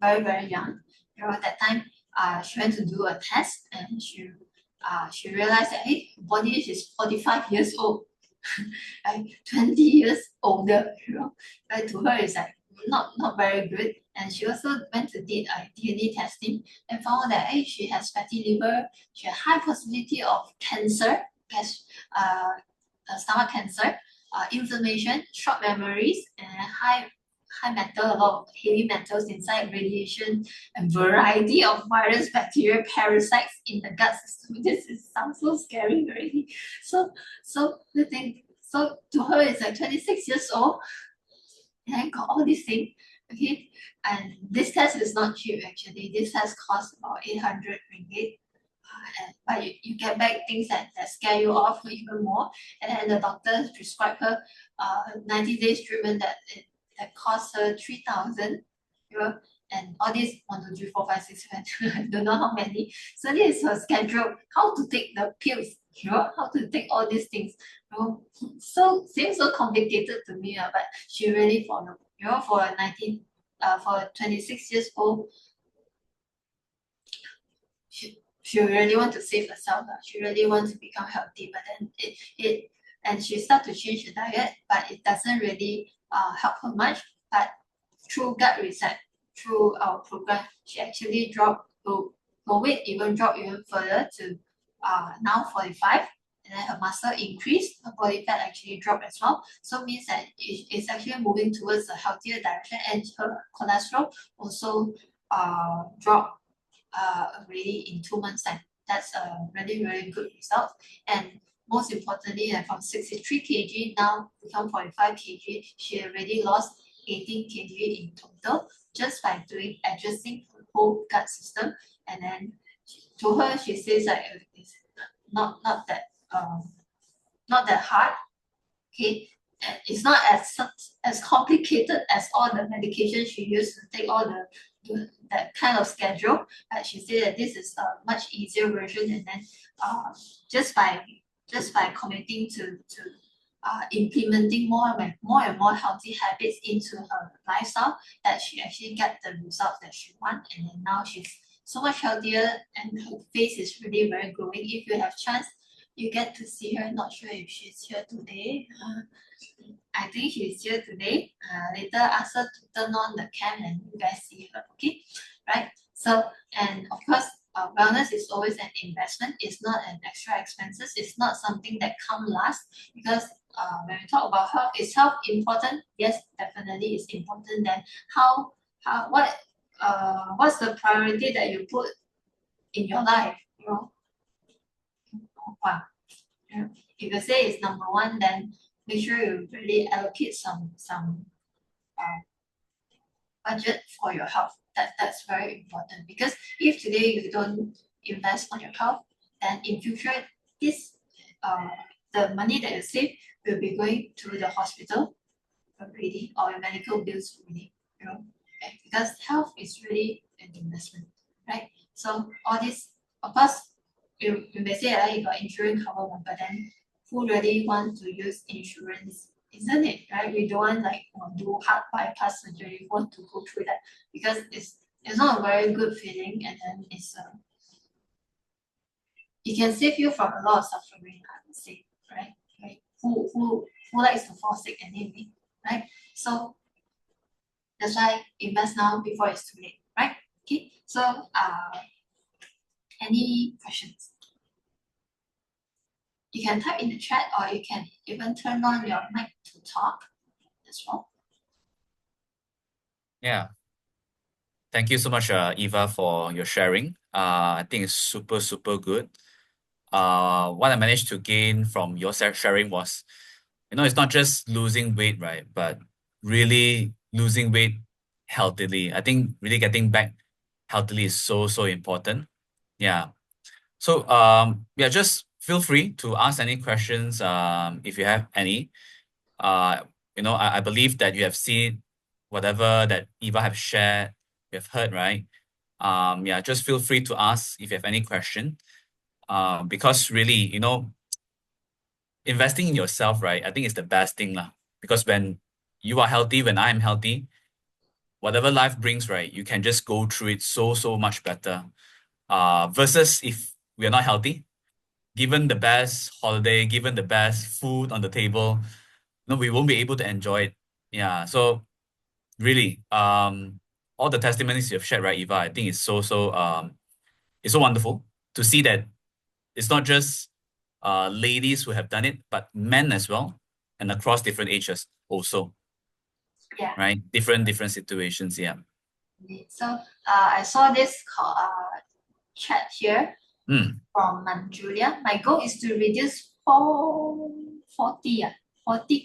very, very young. You know, at that time, she went to do a test and she realized that, hey, body age is 45 years old, like 20 years older, you know. But to her, it's like not very good. And she also went to did DNA testing and found out that hey, she has fatty liver, she has high possibility of cancer, stomach cancer, inflammation, short memories, and high metal, a lot of heavy metals inside, radiation, and variety of virus, bacteria, parasites in the gut system. Sounds so scary already. So the thing, so to her, it's like 26 years old, and I got all these things. Okay, and this test is not cheap actually. This test costs about 800 ringgit. But you get back things that scare you off even more, and then the doctor prescribed her 90 days treatment that cost her 3,000, you know, and all these 1, 2, 3, 4, 5, 6, 7, don't know how many. So this is her schedule, how to take the pills, you know, how to take all these things. You know, so seems so complicated to me, but she really followed. You know, for 26 years old, she really want to save herself. She really want to become healthy, but then and she start to change the diet, but it doesn't really help her much. But through gut reset, through our program, she actually dropped her weight, even dropped even further to now 45, and then her muscle increased, her body fat actually dropped as well. So means that it's actually moving towards a healthier direction, and her cholesterol also dropped already in 2 months time. That's a really, really good result. And most importantly, from 63 kg now become 45 kg, she already lost 18 kg in total just by doing adjusting her whole gut system. And then to her, she says like it's not that hard. Okay, and it's not as complicated as all the medication she used to take, all that kind of schedule. But she said that this is a much easier version, and then just by committing to implementing more and more healthy habits into her lifestyle, that she actually get the results that she want, and then now she's so much healthier and her face is really very glowing. If you have chance, you get to see her. Not sure if she's here today. I think she's here today. Later ask her to turn on the cam and you guys see her, okay? Right? So, and of course, wellness is always an investment. It's not an extra expenses. It's not something that come last because when we talk about health, is health important? Yes, definitely it's important. Then how what's the priority that you put in your life? You know, wow. Yeah. If you say it's number one, then make sure you really allocate some uh, budget for your health. That's very important because if today you don't invest on your health, then in future this uh, the money that you save will be going to the hospital already or your medical bills already, you know, okay? Because health is really an investment, right? So all this, of course, you may say you got insurance cover, but then who really want to use insurance, isn't it? Right? We don't want like do heart bypass surgery. We want to go through that because it's not a very good feeling, and then it can save you from a lot of suffering. I would say, right? Right? Who likes to fall sick anyway, right? So that's why invest now before it's too late, right? Okay. So any questions? You can type in the chat or you can even turn on your mic to talk as well. Yeah. Thank you so much, Eva, for your sharing. I think it's super, super good. What I managed to gain from your sharing was, it's not just losing weight, right? But really losing weight healthily. I think really getting back healthily is so, so important. Yeah. So, yeah, just feel free to ask any questions, if you have any. Uh, I believe that you have seen whatever that Eva have shared, you have heard, right? Yeah, just feel free to ask if you have any question. Because really, investing in yourself, right? I think it's the best thing, lah. Because when you are healthy, when I am healthy, whatever life brings, right, you can just go through it so, so much better. Versus if we are not healthy, given the best holiday, given the best food on the table, no, we won't be able to enjoy it. Yeah. So really, all the testimonies you have shared, right, Eva, I think it's so wonderful to see that it's not just ladies who have done it, but men as well, and across different ages also, Yeah. right? Different situations. Yeah. So I saw this chat here Mm. from Julia. My goal is to reduce 40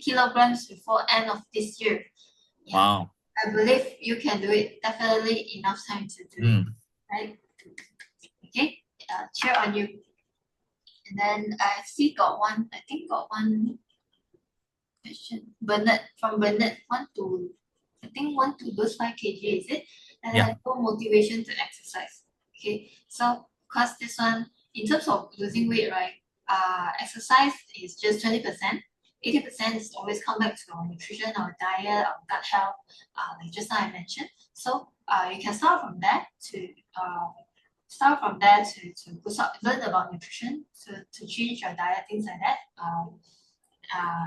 kilograms before end of this year. Yeah. Wow. I believe you can do it. Definitely enough time to do it, right? Okay, cheer on you. And then I see got one. I think got one question. Bernard want to. I think want to lose 5 kg. Is it? And Yeah. have no motivation to exercise. Okay, so cause this one in terms of losing weight, right? Exercise is just 20%. 80% is always come back to our nutrition, our diet, our gut health, like just now I mentioned. So you can start from there to boost up, learn about nutrition, to change your diet, things like that.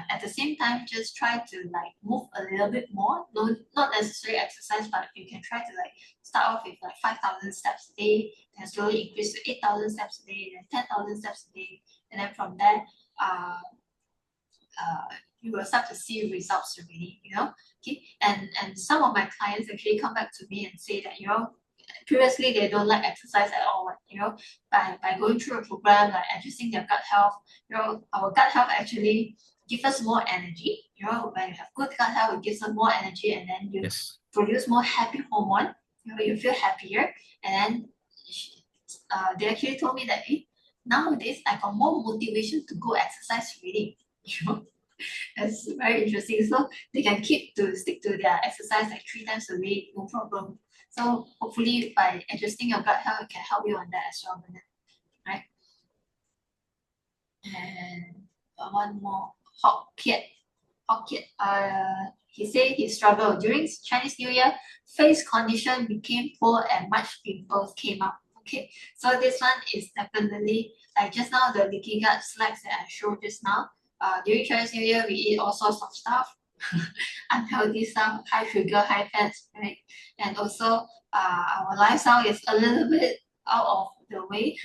At the same time, just try to like move a little bit more. No, not necessarily exercise, but you can try to like start off with like 5,000 steps a day, then slowly increase to 8,000 steps a day, then 10,000 steps a day, and then from there, you will start to see results already, Okay, and some of my clients actually come back to me and say that previously they don't like exercise at all. By going through a program like adjusting their gut health, our gut health actually gives us more energy. When you have good gut health, it gives us more energy, and then you produce more happy hormone. You feel happier, and then they actually told me that nowadays I got more motivation to go exercise really. That's very interesting. So they can stick to their exercise like 3 times a week, no problem. So hopefully by adjusting your gut health, it can help you on that as well, right? And one more, Hokkien. He said he struggled during Chinese New Year. Face condition became poor and much pimples came up. Okay, so this one is definitely like just now the leaky gut slacks that I showed just now. During Chinese New Year, we eat all sorts of stuff, unhealthy stuff, high sugar, high fats, right? And also, our lifestyle is a little bit out of the way,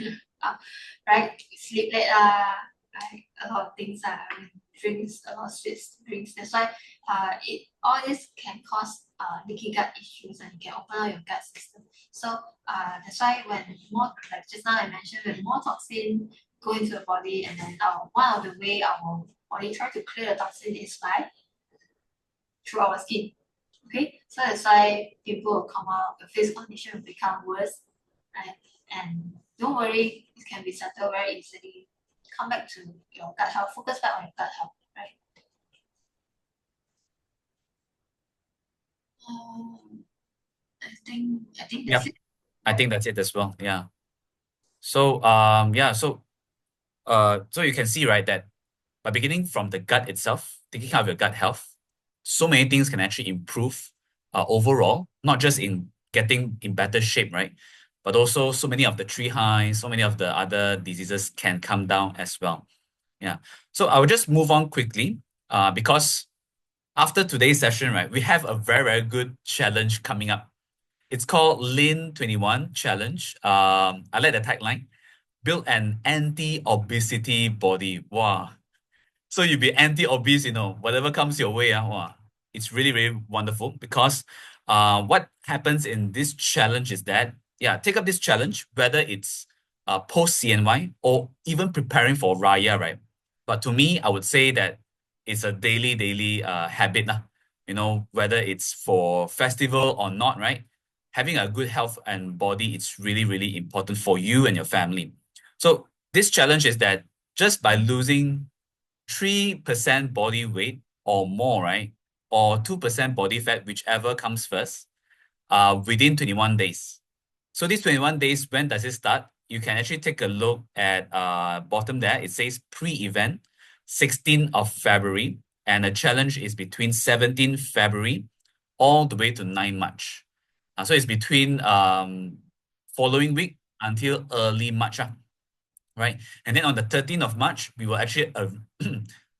right? Sleep late, right? A lot of things, drinks, a lot of sweet drinks. That's why it all this can cause leaky gut issues and can open up your gut system. So that's why when more, like just now I mentioned, when more toxin go into the body, and then one of the way our body try to clear the toxin is by through our skin. Okay, so that's why people will come out, the face condition will become worse, right? And don't worry, it can be settled very easily. Come back to your gut health, focus back on your gut health, right? I think that's Yep. it. I think that's it as well. Yeah. So so you can see, right, that by beginning from the gut itself, taking care of your gut health, so many things can actually improve overall, not just in getting in better shape, right? But also so many of the tree highs, so many of the other diseases can come down as well. Yeah. So I will just move on quickly because after today's session, right, we have a very, very good challenge coming up. It's called Lean 21 Challenge. I like the tagline, build an anti-obesity body. Wow. So you be anti-obese, whatever comes your way, wow, it's really, really wonderful because what happens in this challenge is that, yeah, take up this challenge, whether it's post CNY or even preparing for Raya, right? But to me, I would say that it's a daily habit, whether it's for festival or not, right? Having a good health and body, it's really, really important for you and your family. So this challenge is that just by losing 3% body weight or more, right? Or 2% body fat, whichever comes first, within 21 days. So these 21 days, when does it start? You can actually take a look at bottom there. It says pre-event, 16th of February, and the challenge is between 17th February all the way to 9 March. So it's between following week until early March. Right? And then on the 13th of March, we will actually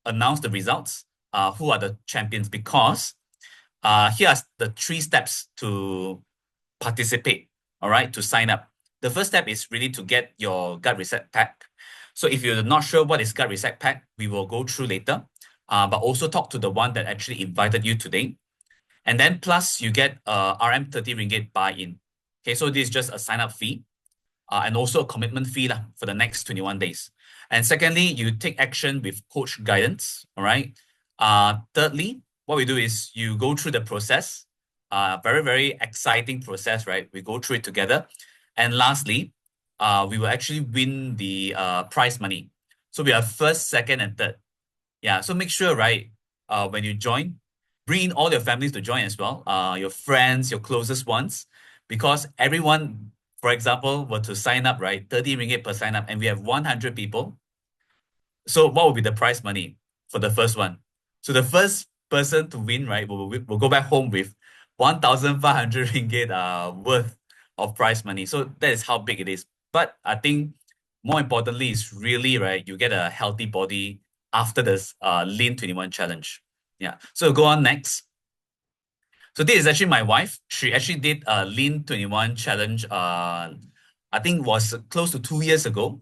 announce the results, who are the champions, because here are the 3 steps to participate, all right, to sign up. The first step is really to get your gut reset pack. So if you're not sure what is gut reset pack, we will go through later, but also talk to the one that actually invited you today. And then plus you get RM 30 ringgit buy-in. Okay, so this is just a sign-up fee and also a commitment fee for the next 21 days. And secondly, you take action with coach guidance, all right? Thirdly, what we do is you go through the process, very, very exciting process, right? We go through it together. And lastly, we will actually win the prize money. So we are first, second, and third. Yeah, so make sure, right, when you join, bring in all your families to join as well, your friends, your closest ones, because everyone, for example, were to sign up, right, 30 ringgit per sign up, and we have 100 people. So what will be the prize money for the first one? So the first person to win, right, will go back home with 1,500 ringgit worth of prize money. So that is how big it is. But I think more importantly is really, right, you get a healthy body after this Lean 21 challenge. Yeah. So go on next. So this is actually my wife. She actually did a Lean 21 challenge. I think was close to 2 years ago.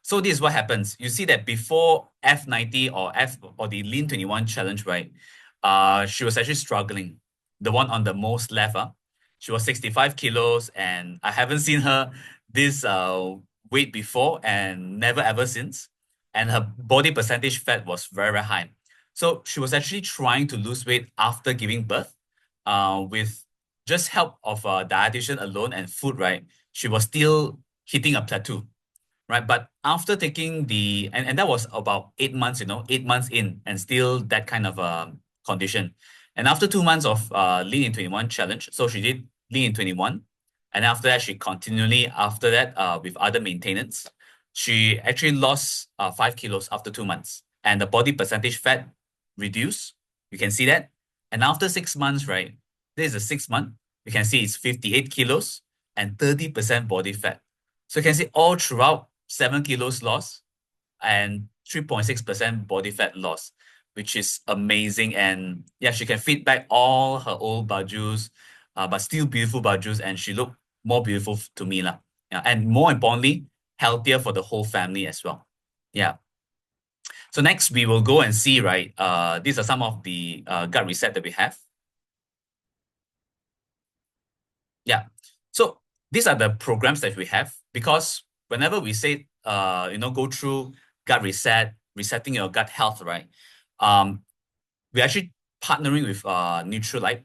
So this is what happens. You see that before F90 or the Lean 21 challenge, right? She was actually struggling. The one on the most left, she was 65 kilos, and I haven't seen her this weight before and never ever since. And her body percentage fat was very, very high. So she was actually trying to lose weight after giving birth, with just help of a dietitian alone and food, right? She was still hitting a plateau, right? But after taking and that was about 8 months, 8 months in, and still that kind of condition. And after 2 months of Lean in 21 challenge, so she did Lean in 21. And after that, she continually, after that, with other maintenance, she actually lost 5 kilos after 2 months. And the body percentage fat reduced. You can see that. And after 6 months, right? This is a 6 month. You can see it's 58 kilos and 30% body fat. So you can see all throughout 7 kilos loss and 3.6% body fat loss, which is amazing. And yeah, she can fit back all her old bajus, but still beautiful bajus, and she looked more beautiful to me. Yeah, and more importantly, healthier for the whole family as well. Yeah. So next we will go and see, right? These are some of the gut reset that we have. Yeah. So these are the programs that we have because whenever we say, go through gut reset, resetting your gut health, right? We're actually partnering with Nutrilite,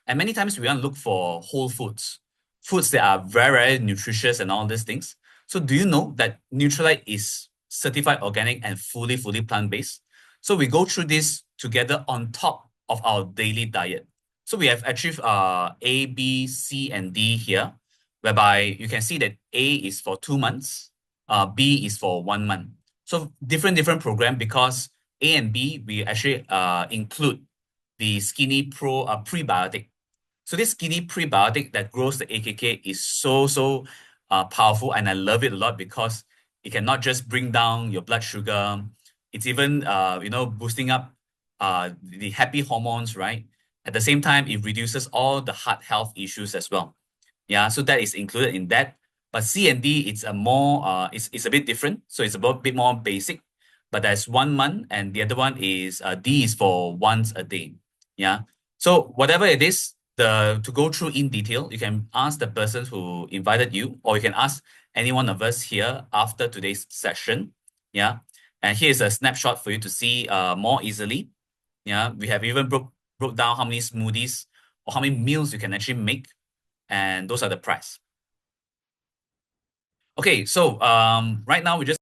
and many times we want to look for whole foods, foods that are very, very nutritious and all these things. So do you know that Nutrilite is certified organic and fully plant-based? So we go through this together on top of our daily diet. So we have achieved A, B, C, and D here, whereby you can see that A is for 2 months, B is for 1 month. So different program because A and B, we actually include the Skinny Pro prebiotic. So this Skinny prebiotic that grows the AKK is so powerful, and I love it a lot because it can not just bring down your blood sugar, it's even boosting up the happy hormones, right? At the same time, it reduces all the heart health issues as well. Yeah, so that is included in that. But C and D, it's a more it's a bit different. So it's a bit more basic. But there's 1 month, and the other one is D is for once a day. Yeah. So whatever it is, the to go through in detail, you can ask the person who invited you, or you can ask any one of us here after today's session. Yeah. And here's a snapshot for you to see more easily. Yeah. We have even broke down how many smoothies or how many meals you can actually make, and those are the price. Okay, so right now we just